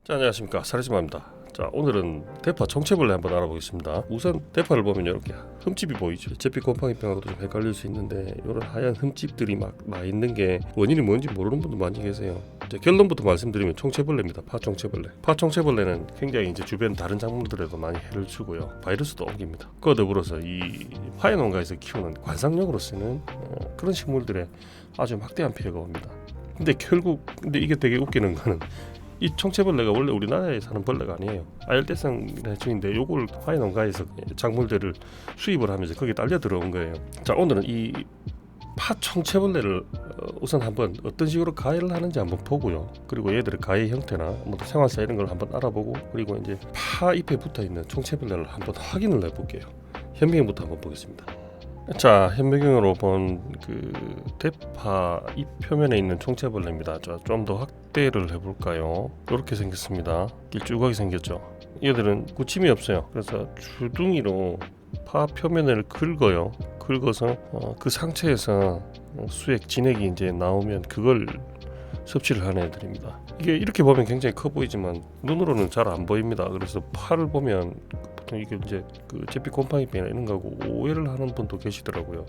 자, 안녕하십니까, 사리지마입니다. 자, 오늘은 대파 정체벌레 한번 알아보겠습니다. 우선 대파를 보면 이렇게 흠집이 보이죠. 제피 곰팡이병하고도 좀 헷갈릴 수 있는데 이런 하얀 흠집들이 막 나 있는 게 원인이 뭔지 모르는 분도 많이 계세요. 이제 결론부터 말씀드리면 총체벌레입니다. 파총체벌레. 파총체벌레는 굉장히 이제 주변 다른 작물들에도 많이 해를 주고요. 바이러스도 옮깁니다. 그와 더불어서 이 화훼 농가에서 키우는 관상용으로 쓰는 그런 식물들에 아주 막대한 피해가 옵니다. 근데 이게 되게 웃기는 거는 이 총체벌레가 원래 우리나라에 사는 벌레가 아니에요. 아열대성 해충인데 요걸 화훼 농가에서 작물들을 수입을 하면서 거기에 딸려 들어온 거예요. 자, 오늘은 이 파총체벌레를 우선 한번 어떤 식으로 가해를 하는지 한번 보고요. 그리고 얘들의 가해 형태나 뭐 생활사 이런 걸 한번 알아보고, 그리고 이제 파 잎에 붙어 있는 총체벌레를 한번 확인을 해볼게요. 현미경부터 한번 보겠습니다. 자, 현미경으로 본 그 대파 잎 표면에 있는 총체벌레입니다. 자, 좀 더 확대를 해볼까요? 이렇게 생겼습니다. 길쭉하게 생겼죠. 얘들은 굳힘이 없어요. 그래서 주둥이로 파 표면을 긁어요. 긁어서 그 상처에서 수액 진액이 이제 나오면 그걸 섭취를 하는 애들입니다. 이게 이렇게 보면 굉장히 커 보이지만 눈으로는 잘 안 보입니다. 그래서 파를 보면 보통 이게 이제 그 제피 곰팡이병이나 이런 거하고 오해를 하는 분도 계시더라고요.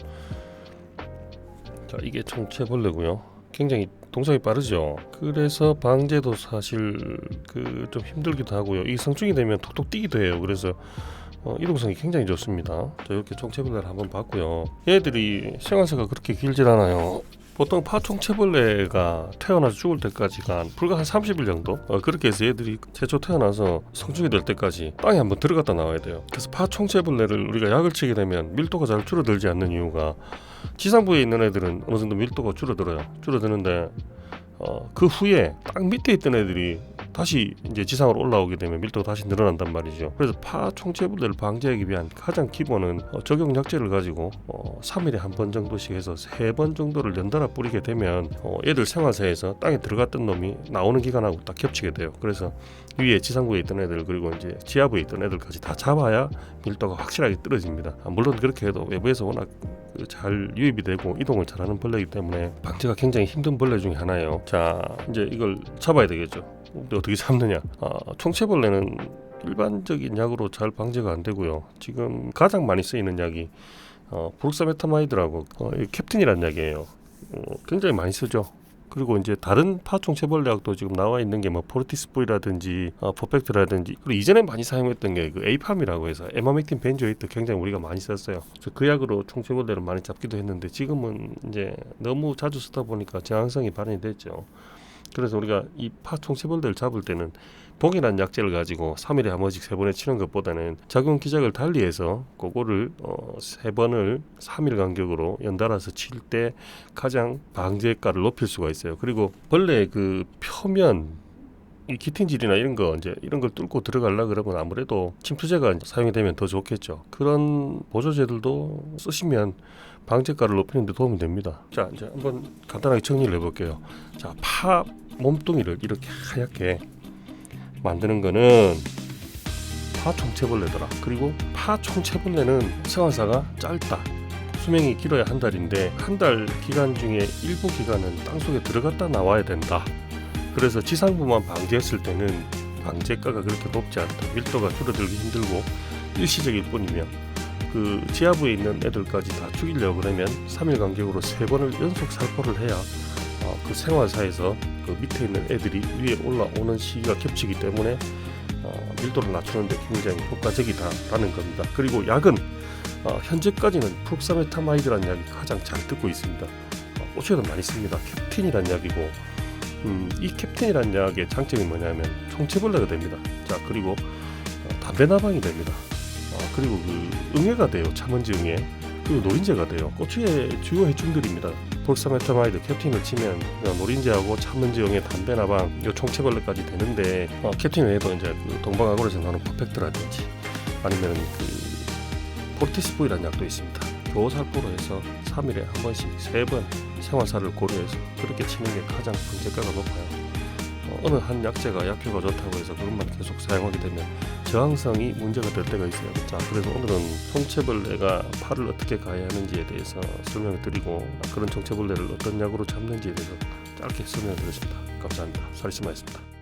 자, 이게 총체벌레고요. 굉장히 동작이 빠르죠. 그래서 방제도 사실 그 좀 힘들기도 하고요. 이 성충이 되면 톡톡 뛰기도 해요. 그래서 이동성이 굉장히 좋습니다. 자, 이렇게 총체벌레를 한번 봤고요. 얘들이 생활사가 그렇게 길질 않아요. 보통 파총체벌레가 태어나서 죽을 때까지가 불과 한 30일 정도? 그렇게 해서 얘들이 최초 태어나서 성충이 될 때까지 땅에 한번 들어갔다 나와야 돼요. 그래서 파총체벌레를 우리가 약을 치게 되면 밀도가 잘 줄어들지 않는 이유가, 지상부에 있는 애들은 어느 정도 밀도가 줄어드는데 그 후에 땅 밑에 있던 애들이 다시 이제 지상으로 올라오게 되면 밀도가 다시 늘어난단 말이죠. 그래서 파총체벌레를 방지하기 위한 가장 기본은 적용 약제를 가지고 3일에 한 번 정도씩 해서 3번 정도를 연달아 뿌리게 되면 애들 생활사에서 땅에 들어갔던 놈이 나오는 기간하고 딱 겹치게 돼요. 그래서 위에 지상부에 있던 애들, 그리고 이제 지하부에 있던 애들까지 다 잡아야 밀도가 확실하게 떨어집니다. 물론 그렇게 해도 외부에서 워낙 잘 유입이 되고 이동을 잘하는 벌레이기 때문에 방제가 굉장히 힘든 벌레 중에 하나예요. 자, 이제 이걸 잡아야 되겠죠. 근데 어떻게 잡느냐? 총체벌레는 일반적인 약으로 잘 방제가 안 되고요. 지금 가장 많이 쓰이는 약이 브룩사메타마이드라고 캡틴이라는 약이에요. 굉장히 많이 쓰죠. 그리고 이제 다른 파총체벌레 약도 지금 나와 있는 게 뭐 포르티스포이라든지 퍼펙트라든지, 그리고 이전에 많이 사용했던 게 그 에이팜이라고 해서 에마맥틴 벤조이트, 굉장히 우리가 많이 썼어요. 그래서 그 약으로 총체벌레를 많이 잡기도 했는데 지금은 이제 너무 자주 쓰다 보니까 저항성이 발현이 됐죠. 그래서 우리가 이 파총체벌레를 잡을 때는 동일한 약제를 가지고 3일에 한 번씩 3번에 치는 것보다는 작용 기작을 달리해서 그거를 3번을 3일 간격으로 연달아서 칠 때 가장 방제가를 높일 수가 있어요. 그리고 벌레의 그 표면, 이 기틴질이나 이런 걸 뚫고 들어가려 그러면 아무래도 침투제가 사용이 되면 더 좋겠죠. 그런 보조제들도 쓰시면 방제가를 높이는 데 도움이 됩니다. 자, 이제 한번 간단하게 정리를 해볼게요. 자, 파 몸뚱이를 이렇게 하얗게 만드는 거는 파총체벌레더라. 그리고 파총체벌레는 생활사가 짧다. 수명이 길어야 한 달인데 한 달 기간 중에 일부 기간은 땅속에 들어갔다 나와야 된다. 그래서 지상부만 방제했을 때는 방제가가 그렇게 높지 않다. 밀도가 줄어들기 힘들고 일시적일 뿐이며, 그 지하부에 있는 애들까지 다 죽이려고 그러면 3일 간격으로 3번을 연속 살포를 해야 그 생활사에서 그 밑에 있는 애들이 위에 올라오는 시기가 겹치기 때문에 밀도를 낮추는데 굉장히 효과적이다라는 겁니다. 그리고 약은 현재까지는 프록사메타마이드라는 약이 가장 잘 뜨고 있습니다. 꽃에도 많이 씁니다. 캡틴이라는 약이고, 이 캡틴이라는 약의 장점이 뭐냐면 총체벌레가 됩니다. 자, 그리고 담배나방이 됩니다. 그리고 그 응애가 돼요. 참은지 응애. 그리고 노린재가 돼요. 고추의 주요 해충들입니다. 프록사메타마이드, 캡틴을 치면 노린재하고 참은지 응애, 담배나방, 이 총체벌레까지 되는데 캡틴 외에도 이제 그 동방아골에서 나오는 퍼펙트라든지 아니면 그 포르티스포이라는 약도 있습니다. 교살포로 해서 3일에 한 번씩 3번 생활사를 고려해서 그렇게 치는 게 가장 방제가가 높아요. 어느 한 약제가 약효가 좋다고 해서 그것만 계속 사용하게 되면 저항성이 문제가 될 때가 있어요. 자, 그래서 오늘은 총체벌레가 파를 어떻게 가해하는지에 대해서 설명을 드리고, 그런 총체벌레를 어떤 약으로 잡는지에 대해서 짧게 설명을 드렸습니다. 감사합니다. 사리스마였습니다.